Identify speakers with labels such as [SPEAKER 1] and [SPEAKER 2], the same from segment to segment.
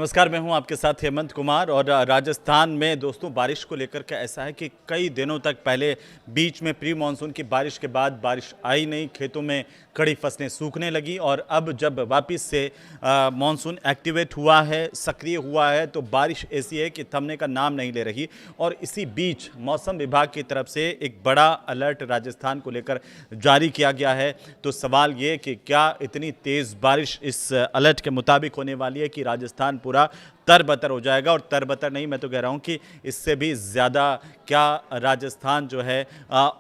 [SPEAKER 1] नमस्कार, मैं हूं आपके साथ हेमंत कुमार। और राजस्थान में दोस्तों बारिश को लेकर के ऐसा है कि कई दिनों तक पहले बीच में प्री मानसून की बारिश के बाद बारिश आई नहीं, खेतों में खड़ी फसलें सूखने लगी। और अब जब वापस से मानसून एक्टिवेट हुआ है, सक्रिय हुआ है, तो बारिश ऐसी है कि थमने का नाम नहीं ले रही। और इसी बीच मौसम विभाग की तरफ से एक बड़ा अलर्ट राजस्थान को लेकर जारी किया गया है। तो सवाल ये कि क्या इतनी तेज़ बारिश इस अलर्ट के मुताबिक होने वाली है कि राजस्थान पूरा तरबतर हो जाएगा। और तरबतर नहीं, मैं तो कह रहा हूं कि इससे भी ज़्यादा क्या राजस्थान जो है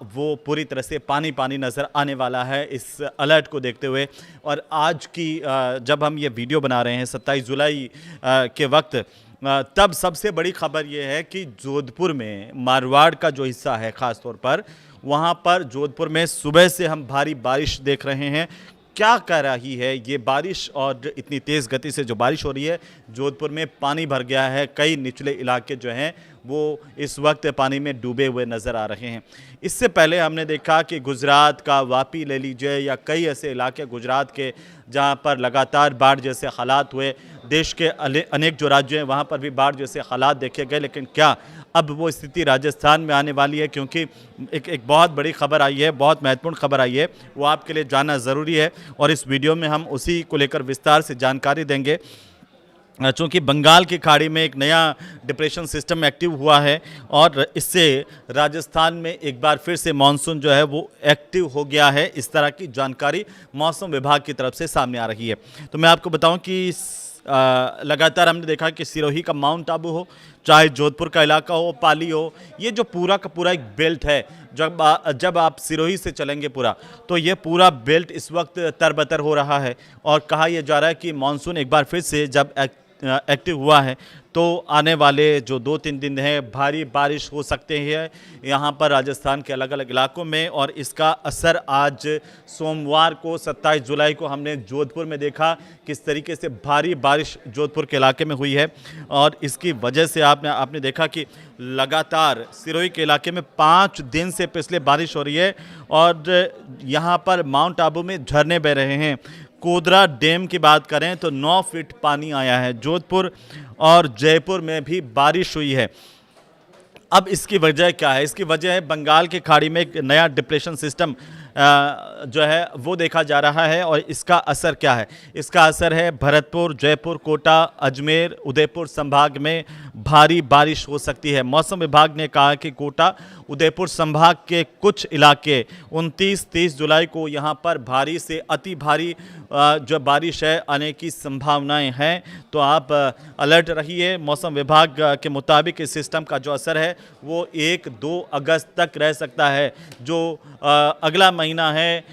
[SPEAKER 1] वो पूरी तरह से पानी पानी नज़र आने वाला है इस अलर्ट को देखते हुए। और आज की जब हम ये वीडियो बना रहे हैं 27 जुलाई के वक्त, तब सबसे बड़ी खबर ये है कि जोधपुर में मारवाड़ का जो हिस्सा है ख़ास तौर पर, वहाँ पर जोधपुर में सुबह से हम भारी बारिश देख रहे हैं। क्या कह रही है ये बारिश, और इतनी तेज़ गति से जो बारिश हो रही है, जोधपुर में पानी भर गया है। कई निचले इलाके जो हैं वो इस वक्त पानी में डूबे हुए नज़र आ रहे हैं। इससे पहले हमने देखा कि गुजरात का वापी ले लीजिए या कई ऐसे इलाके गुजरात के जहां पर लगातार बाढ़ जैसे हालात हुए। देश के अनेक जो राज्य हैं वहां पर भी बाढ़ जैसे हालात देखे गए। लेकिन क्या अब वो स्थिति राजस्थान में आने वाली है? क्योंकि एक बहुत बड़ी खबर आई है, बहुत महत्वपूर्ण खबर आई है, वो आपके लिए जानना ज़रूरी है। और इस वीडियो में हम उसी को लेकर विस्तार से जानकारी देंगे। चूँकि बंगाल की खाड़ी में एक नया डिप्रेशन सिस्टम एक्टिव हुआ है और इससे राजस्थान में एक बार फिर से मानसून जो है वो एक्टिव हो गया है। इस तरह की जानकारी मौसम विभाग की तरफ से सामने आ रही है। तो मैं आपको बताऊं कि लगातार हमने देखा कि सिरोही का माउंट आबू हो, चाहे जोधपुर का इलाका हो, पाली हो, ये जो पूरा का पूरा एक बेल्ट है, जब आप सिरोही से चलेंगे पूरा, तो ये पूरा बेल्ट इस वक्त तरबतर हो रहा है। और कहा यह जा रहा है कि मानसून एक बार फिर से जब एक्टिव हुआ है तो आने वाले जो 2-3 दिन हैं भारी बारिश हो सकते हैं यहाँ पर राजस्थान के अलग अलग इलाकों में। और इसका असर आज सोमवार को 27 जुलाई को हमने जोधपुर में देखा, किस तरीके से भारी बारिश जोधपुर के इलाके में हुई है। और इसकी वजह से आपने देखा कि लगातार सिरोही के इलाके में 5 दिन से पिछले बारिश हो रही है। और यहाँ पर माउंट आबू में झरने बह रहे हैं। कोदरा डैम की बात करें तो 9 फीट पानी आया है। जोधपुर और जयपुर में भी बारिश हुई है। अब इसकी वजह क्या है? इसकी वजह है बंगाल की खाड़ी में एक नया डिप्रेशन सिस्टम जो है वो देखा जा रहा है। और इसका असर क्या है? इसका असर है भरतपुर, जयपुर, कोटा, अजमेर, उदयपुर संभाग में भारी बारिश हो सकती है। मौसम विभाग ने कहा कि कोटा, उदयपुर संभाग के कुछ इलाके 29-30 जुलाई को यहाँ पर भारी से अति भारी जो बारिश है आने की संभावनाएं हैं। तो आप अलर्ट रहिए। मौसम विभाग के मुताबिक इस सिस्टम का जो असर है वो 1-2 अगस्त तक रह सकता है। जो अगला महीना है,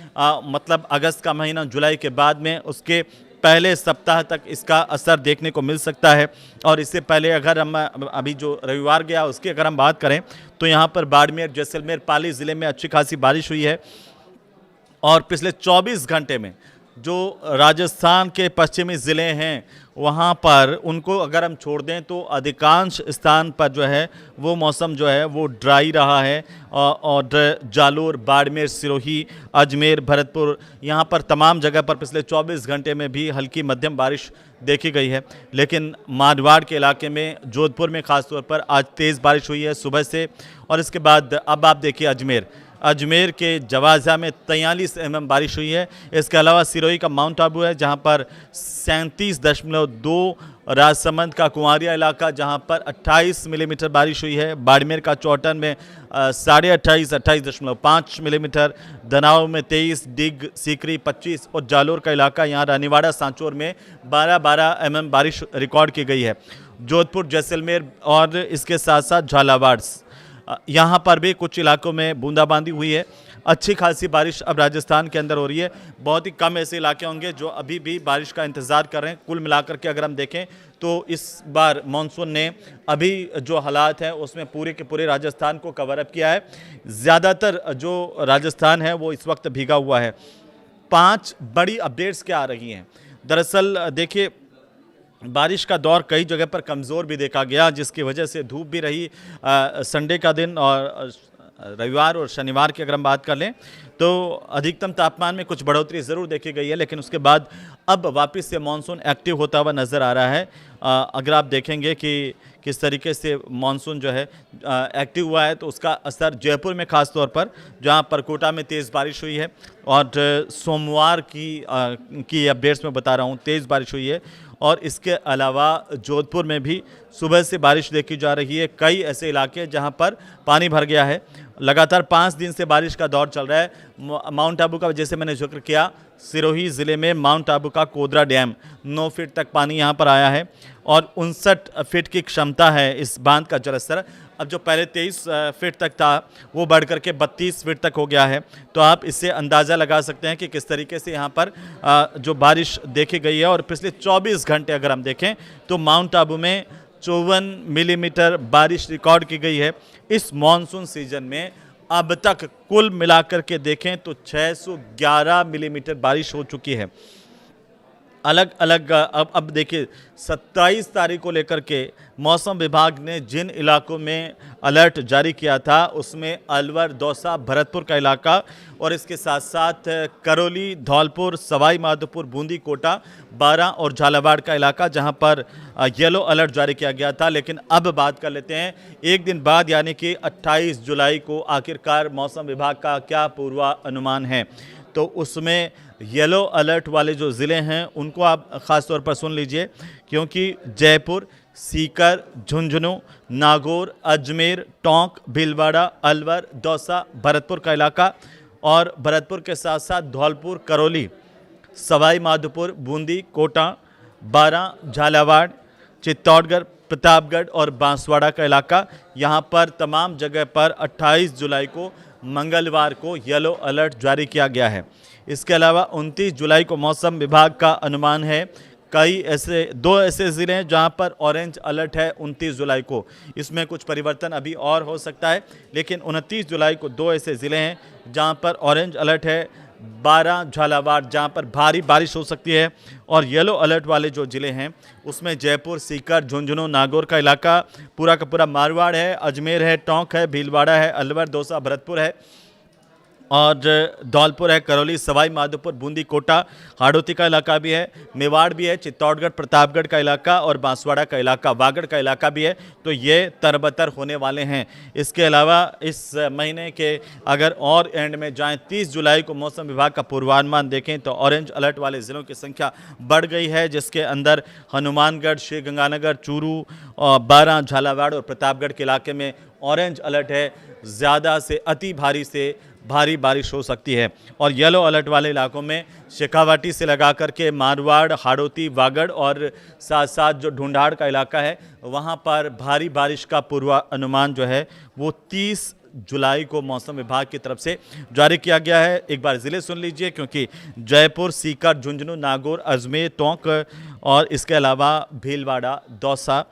[SPEAKER 1] मतलब अगस्त का महीना, जुलाई के बाद में उसके पहले सप्ताह तक इसका असर देखने को मिल सकता है। और इससे पहले अगर हम अभी जो रविवार गया उसकी अगर हम बात करें तो यहाँ पर बाड़मेर, जैसलमेर, पाली ज़िले में अच्छी खासी बारिश हुई है। और पिछले 24 घंटे में जो राजस्थान के पश्चिमी ज़िले हैं वहाँ पर, उनको अगर हम छोड़ दें तो अधिकांश स्थान पर जो है वो मौसम जो है वो ड्राई रहा है। और जालोर, बाड़मेर, सिरोही, अजमेर, भरतपुर, यहाँ पर तमाम जगह पर पिछले 24 घंटे में भी हल्की मध्यम बारिश देखी गई है। लेकिन मारवाड़ के इलाके में, जोधपुर में ख़ास तौर पर आज तेज़ बारिश हुई है सुबह से। और इसके बाद अब आप देखिए अजमेर के जवाजा में 43 mm बारिश हुई है। इसके अलावा सिरोही का माउंट आबू है जहां पर 37.2, राजसमंद का कुंवारिया इलाका जहां पर 28 मिलीमीटर बारिश हुई है। बाड़मेर का चौटन में 28.5 मिलीमीटर, दनाव में 23, डिग, सीकरी 25 और जालोर का इलाका यहाँ रानीवाड़ा, सांचौर में 12 mm बारिश रिकॉर्ड की गई है। जोधपुर, जैसलमेर और इसके साथ साथ झालावाड़, यहाँ पर भी कुछ इलाकों में बूंदाबांदी हुई है। अच्छी खासी बारिश अब राजस्थान के अंदर हो रही है। बहुत ही कम ऐसे इलाके होंगे जो अभी भी बारिश का इंतज़ार कर रहे हैं। कुल मिलाकर के अगर हम देखें तो इस बार मानसून ने अभी जो हालात हैं उसमें पूरे के पूरे राजस्थान को कवर अप किया है। ज़्यादातर जो राजस्थान है वो इस वक्त भीगा हुआ है। 5 बड़ी अपडेट्स क्या आ रही हैं? दरअसल देखिए, बारिश का दौर कई जगह पर कमज़ोर भी देखा गया, जिसकी वजह से धूप भी रही संडे का दिन। और रविवार और शनिवार की अगर हम बात कर लें तो अधिकतम तापमान में कुछ बढ़ोतरी ज़रूर देखी गई है, लेकिन उसके बाद अब वापस से मानसून एक्टिव होता हुआ नज़र आ रहा है। अगर आप देखेंगे कि किस तरीके से मानसून जो है एक्टिव हुआ है, तो उसका असर जयपुर में ख़ास तौर पर, जहां पर कोटा में तेज़ बारिश हुई है और सोमवार की अपडेट्स में बता रहा हूं, तेज़ बारिश हुई है। और इसके अलावा जोधपुर में भी सुबह से बारिश देखी जा रही है। कई ऐसे इलाके जहां पर पानी भर गया है। लगातार 5 दिन से बारिश का दौर चल रहा है। माउंट आबू का जैसे मैंने जिक्र किया, सिरोही ज़िले में माउंट आबू का कोदरा डैम 9 फीट तक पानी यहां पर आया है और 59 फीट की क्षमता है इस बांध का जलस्तर। अब जो पहले 23 फीट तक था वो बढ़ करके 32 फीट तक हो गया है। तो आप इससे अंदाज़ा लगा सकते हैं कि किस तरीके से यहाँ पर जो बारिश देखी गई है। और पिछले 24 घंटे अगर हम देखें तो माउंट आबू में 54 मिलीमीटर बारिश रिकॉर्ड की गई है। इस मॉनसून सीजन में अब तक कुल मिलाकर के देखें तो 611 मिलीमीटर बारिश हो चुकी है। अलग अलग अब देखिए 27 तारीख को लेकर के मौसम विभाग ने जिन इलाकों में अलर्ट जारी किया था उसमें अलवर, दौसा, भरतपुर का इलाका और इसके साथ साथ करौली, धौलपुर, सवाई माधोपुर, बूंदी, कोटा, बारां और झालावाड़ का इलाका जहां पर येलो अलर्ट जारी किया गया था। लेकिन अब बात कर लेते हैं एक दिन बाद यानी कि 28 जुलाई को आखिरकार मौसम विभाग का क्या पूर्वानुमान है। तो उसमें येलो अलर्ट वाले जो ज़िले हैं उनको आप ख़ास तौर पर सुन लीजिए, क्योंकि जयपुर, सीकर, झुंझुनू, नागौर, अजमेर, टोंक, भीलवाड़ा, अलवर, दौसा, भरतपुर का इलाका और भरतपुर के साथ साथ धौलपुर, करौली, सवाई माधोपुर, बूंदी, कोटा, बारां, झालावाड़, चित्तौड़गढ़, प्रतापगढ़ और बांसवाड़ा का इलाका, यहाँ पर तमाम जगह पर 28 जुलाई को मंगलवार को येलो अलर्ट जारी किया गया है। इसके अलावा 29 जुलाई को मौसम विभाग का अनुमान है दो ऐसे ज़िले हैं जहां पर ऑरेंज अलर्ट है 29 जुलाई को। इसमें कुछ परिवर्तन अभी और हो सकता है, लेकिन 29 जुलाई को 2 ऐसे ज़िले हैं जहां पर ऑरेंज अलर्ट है। बारां, झालावाड़ जहां पर भारी बारिश हो सकती है और येलो अलर्ट वाले जो ज़िले हैं उसमें जयपुर, सीकर, झुंझुनू, नागौर का इलाका, पूरा का पूरा मारवाड़ है, अजमेर है, टोंक है, भीलवाड़ा है, अलवर, दौसा, भरतपुर है और धौलपुर है, करौली, सवाई माधोपुर, बूंदी, कोटा, हाड़ौती का इलाका भी है, मेवाड़ भी है, चित्तौड़गढ़, प्रतापगढ़ का इलाका और बांसवाड़ा का इलाका, वागड़ का इलाका भी है। तो ये तरबतर होने वाले हैं। इसके अलावा इस महीने के अगर और एंड में जाएं 30 जुलाई को मौसम विभाग का पूर्वानुमान देखें तो ऑरेंज अलर्ट वाले ज़िलों की संख्या बढ़ गई है, जिसके अंदर हनुमानगढ़, श्रीगंगानगर, चूरू, बारां, झालावाड़ और प्रतापगढ़ के इलाके में ऑरेंज अलर्ट है। ज़्यादा से अति भारी से भारी बारिश हो सकती है। और येलो अलर्ट वाले इलाकों में शेखावाटी से लगा करके मारवाड़, हाड़ौती, वागड़ और साथ साथ जो ढूंढाड़ का इलाका है वहां पर भारी बारिश का पूर्वानुमान जो है वो 30 जुलाई को मौसम विभाग की तरफ से जारी किया गया है। एक बार ज़िले सुन लीजिए, क्योंकि जयपुर, सीकर, झुंझुनू, नागौर, अजमेर, टोंक और इसके अलावा भीलवाड़ा, दौसा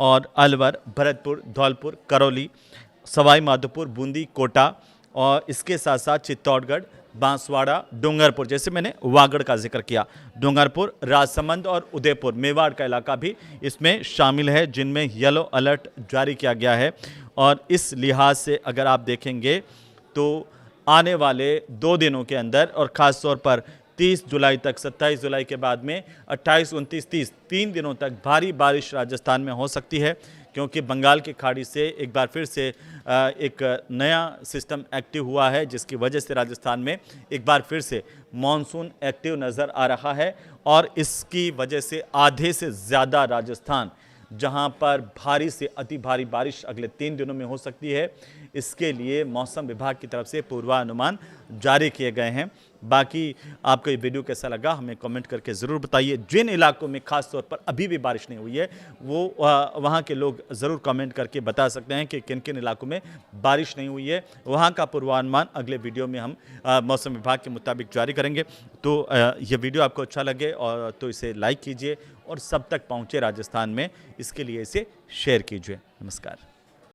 [SPEAKER 1] और अलवर, भरतपुर, धौलपुर, करौली, सवाई माधोपुर, बूंदी, कोटा और इसके साथ साथ चित्तौड़गढ़, बांसवाड़ा, डूंगरपुर, जैसे मैंने वागड़ का जिक्र किया, डूंगरपुर, राजसमंद और उदयपुर, मेवाड़ का इलाका भी इसमें शामिल है जिनमें येलो अलर्ट जारी किया गया है। और इस लिहाज से अगर आप देखेंगे तो आने वाले 2 दिनों के अंदर और ख़ास तौर पर 30 जुलाई तक, 27 जुलाई के बाद में 28, 29, 30 3 दिनों तक भारी बारिश राजस्थान में हो सकती है, क्योंकि बंगाल की खाड़ी से एक बार फिर से एक नया सिस्टम एक्टिव हुआ है, जिसकी वजह से राजस्थान में एक बार फिर से मॉनसून एक्टिव नज़र आ रहा है। और इसकी वजह से आधे से ज़्यादा राजस्थान जहां पर भारी से अति भारी बारिश अगले 3 दिनों में हो सकती है, इसके लिए मौसम विभाग की तरफ से पूर्वानुमान जारी किए गए हैं। बाकी आपको ये वीडियो कैसा लगा हमें कमेंट करके ज़रूर बताइए। जिन इलाकों में खास तौर पर अभी भी बारिश नहीं हुई है वो वहाँ के लोग ज़रूर कमेंट करके बता सकते हैं कि किन किन इलाकों में बारिश नहीं हुई है। वहाँ का पूर्वानुमान अगले वीडियो में हम मौसम विभाग के मुताबिक जारी करेंगे। तो ये वीडियो आपको अच्छा लगे और तो इसे लाइक कीजिए और सब तक पहुँचे राजस्थान में, इसके लिए इसे शेयर कीजिए। नमस्कार।